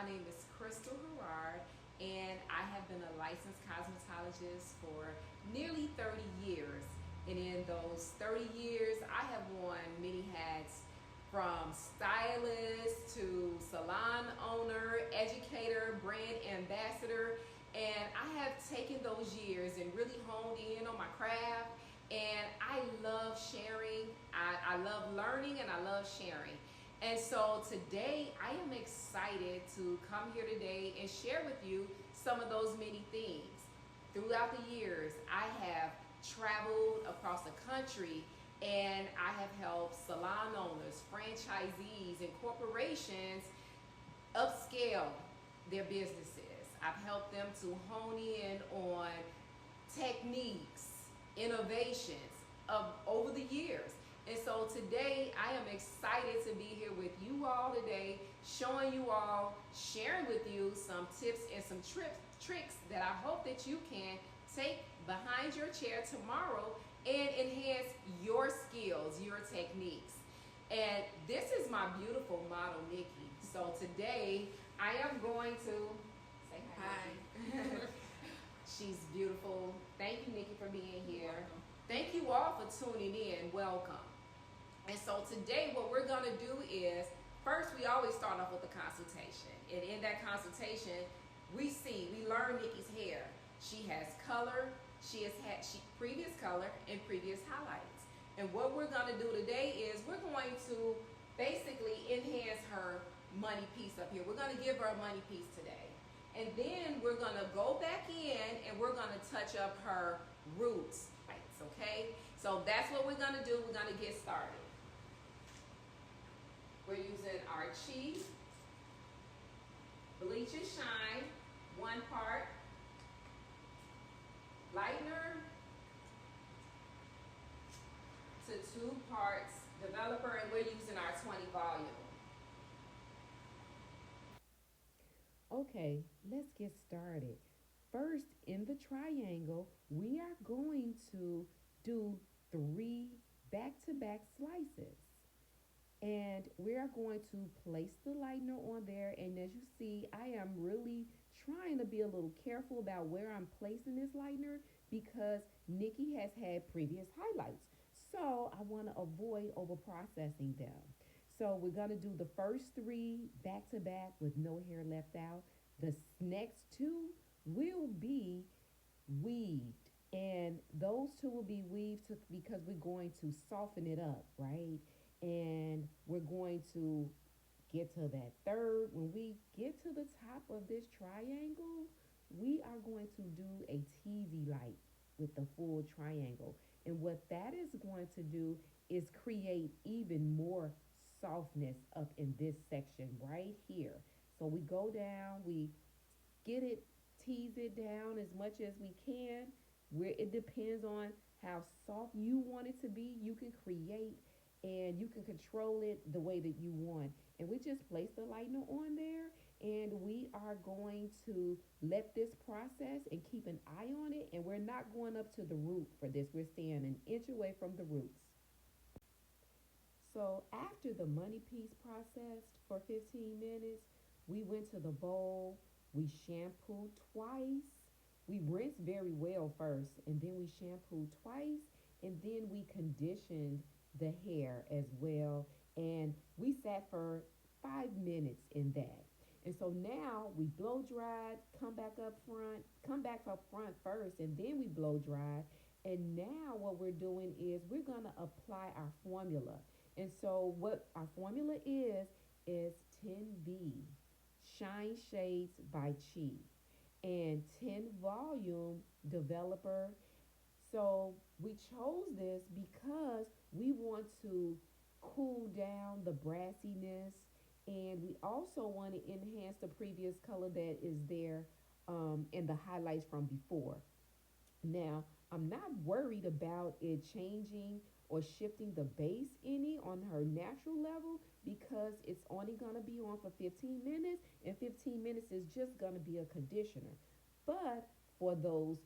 My name is Crystal Herrard, and I have been a licensed cosmetologist for nearly 30 years. And in those 30 years, I have worn many hats from stylist to salon owner, educator, brand ambassador. And I have taken those years and really honed in on my craft. And I love sharing, I love learning, and I love sharing. And so today I am excited to come here today and share with you some of those many things. Throughout the years, I have traveled across the country and I have helped salon owners, franchisees, and corporations upscale their businesses. I've helped them to hone in on techniques, innovations of over the years. And so today I am excited to be here with you all today, showing you all, sharing with you some tips and some tricks that I hope that you can take behind your chair tomorrow and enhance your skills, your techniques. And this is my beautiful model, Nikki. So today I am going to say hi. Hi. She's beautiful. Thank you, Nikki, for being here. Thank you all for tuning in. Welcome. And so today what we're going to do is, first we always start off with a consultation. And in that consultation, we learn Nikki's hair. She has color, she has had previous color and previous highlights. And what we're going to do today is we're going to basically enhance her money piece up here. We're going to give her a money piece today. And then we're going to go back in and we're going to touch up her roots. Okay? So that's what we're going to do. We're going to get started. We're using our Chi Bleach and Shine, 1 part, lightener to 2 parts developer, and we're using our 20 volume. Okay, let's get started. First, in the triangle, we are going to do 3 back to back slices. And we are going to place the lightener on there. And as you see, I am really trying to be a little careful about where I'm placing this lightener because Nikki has had previous highlights. So I want to avoid over processing them. So we're going to do the first 3 back to back with no hair left out. The next 2 will be weaved. And those 2 will be weaved because we're going to soften it up, right? And we're going to get to that third. When we get to the top of this triangle, we are going to do a teasy light with the full triangle. And what that is going to do is create even more softness up in this section right here. So we go down, we get it, tease it down as much as we can. Where it depends on how soft you want it to be, you can create and you can control it the way that you want. And we just place the lightener on there and we are going to let this process and keep an eye on it. And we're not going up to the root for this. We're staying an inch away from the roots. So after the money piece processed for 15 minutes, we went to the bowl, we shampooed twice, we rinsed very well first, and then we shampooed twice, and then we conditioned the hair as well, and we sat for 5 minutes in that. And so now we blow dried, come back up front first, and then we blow dried. And now what we're doing is we're gonna apply our formula. And so what our formula is 10V Shine Shades by Chi and 10 volume developer. So we chose this because we want to cool down the brassiness and we also want to enhance the previous color that is there in the highlights from before. Now, I'm not worried about it changing or shifting the base any on her natural level because it's only going to be on for 15 minutes and 15 minutes is just going to be a conditioner. But for those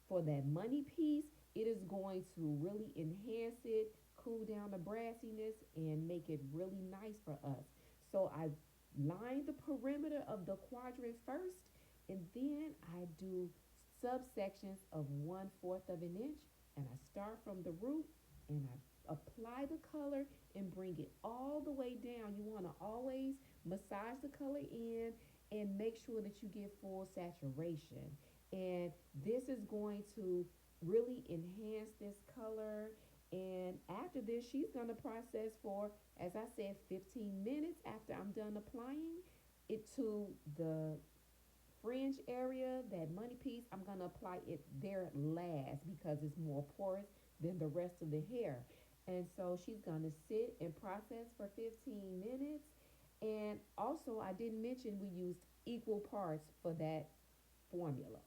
for that money piece, it is going to really enhance it, cool down the brassiness and make it really nice for us. So I lined the perimeter center of the quadrant first, and then I do subsections of 1/4 of an inch, and I start from the root and I apply the color and bring it all the way down. You want to always massage the color in and make sure that you get full saturation. And this is going to really enhance this color. And after this, she's going to process for, as I said, 15 minutes after I'm done applying it to the fringe area, that money piece. I'm going to apply it there last because it's more porous than the rest of the hair. And so she's going to sit and process for 15 minutes. And also, I didn't mention we used equal parts for that formula.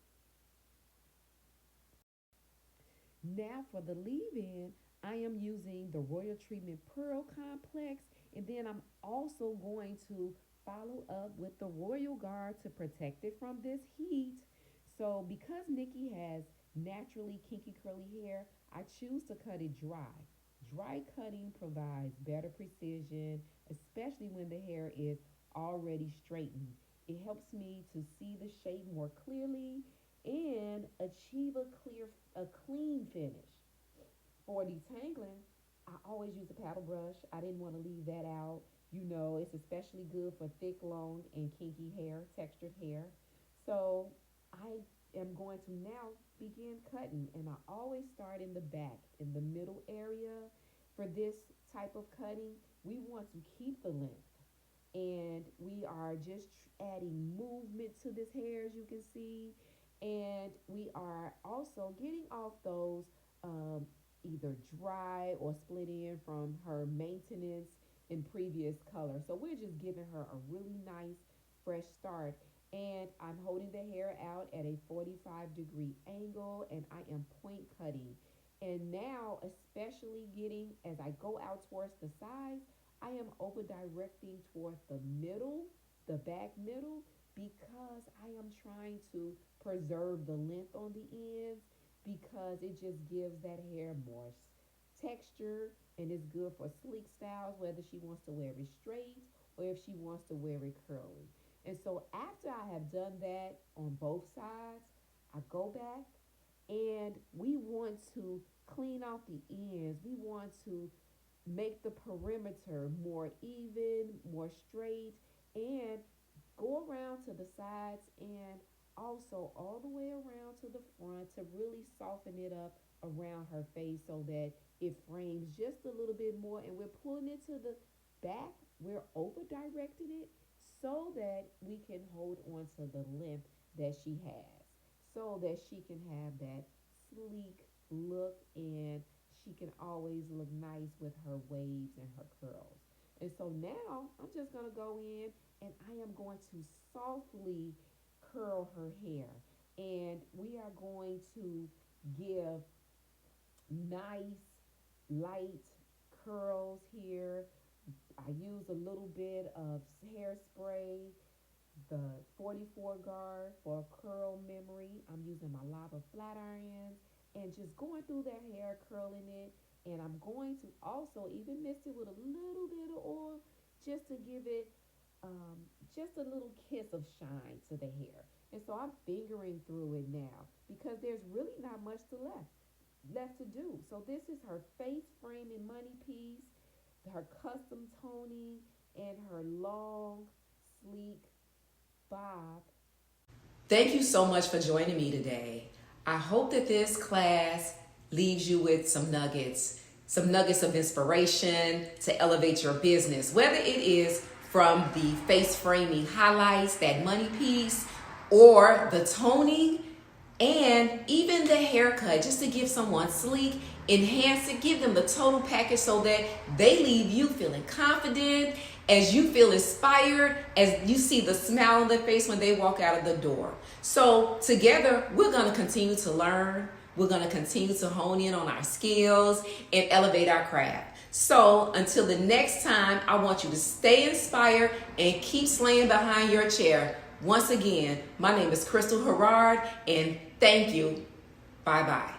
Now for the leave-in, I am using the Royal Treatment Pearl Complex, and then I'm also going to follow up with the Royal Guard to protect it from this heat. So because Nikki has naturally kinky curly hair, I choose to cut it dry. Dry cutting provides better precision, especially when the hair is already straightened. It helps me to see the shape more clearly and achieve a clean finish. For detangling, I always use a paddle brush. I didn't want to leave that out. You know, it's especially good for thick, long, and kinky hair, textured hair. So I am going to now begin cutting, and I always start in the back, in the middle area. For this type of cutting, we want to keep the length, and we are just adding movement to this hair, as you can see, and we are also getting off those either dry or split in from her maintenance in previous color. So we're just giving her a really nice fresh start. And I'm holding the hair out at a 45-degree angle, and I am point cutting. And now, especially getting, as I go out towards the sides, I am over directing towards the middle, the back middle, because I am trying to preserve the length on the ends, because it just gives that hair more texture, and it's good for sleek styles, whether she wants to wear it straight or if she wants to wear it curly. And so after I have done that on both sides, I go back and we want to clean out the ends. We want to make the perimeter more even, more straight, and go around to the sides and also all the way around to the front to really soften it up around her face so that it frames just a little bit more. And we're pulling it to the back. We're over directing it so that we can hold on to the length that she has, so that she can have that sleek look, and she can always look nice with her waves and her curls. And so now I'm just going to go in and I am going to softly curl her hair. And we are going to give nice light curls here. I use a little bit of hairspray, the 44 Guard for curl memory. I'm using my lava flat irons and just going through that hair, curling it. And I'm going to also even mix it with a little bit of oil just to give it just a little kiss of shine to the hair. And so I'm fingering through it now because there's really not much left to do. So this is her face framing money piece, her custom toning, and her long, sleek bob. Thank you so much for joining me today. I hope that this class leaves you with some nuggets of inspiration to elevate your business, whether it is from the face framing highlights, that money piece, or the toning, and even the haircut, just to give someone sleek, enhance it, give them the total package so that they leave you feeling confident, as you feel inspired, as you see the smile on their face when they walk out of the door. So together, we're going to continue to learn. We're going to continue to hone in on our skills and elevate our craft. So until the next time, I want you to stay inspired and keep slaying behind your chair. Once again, my name is Crystal Herrard, and thank you. Bye-bye.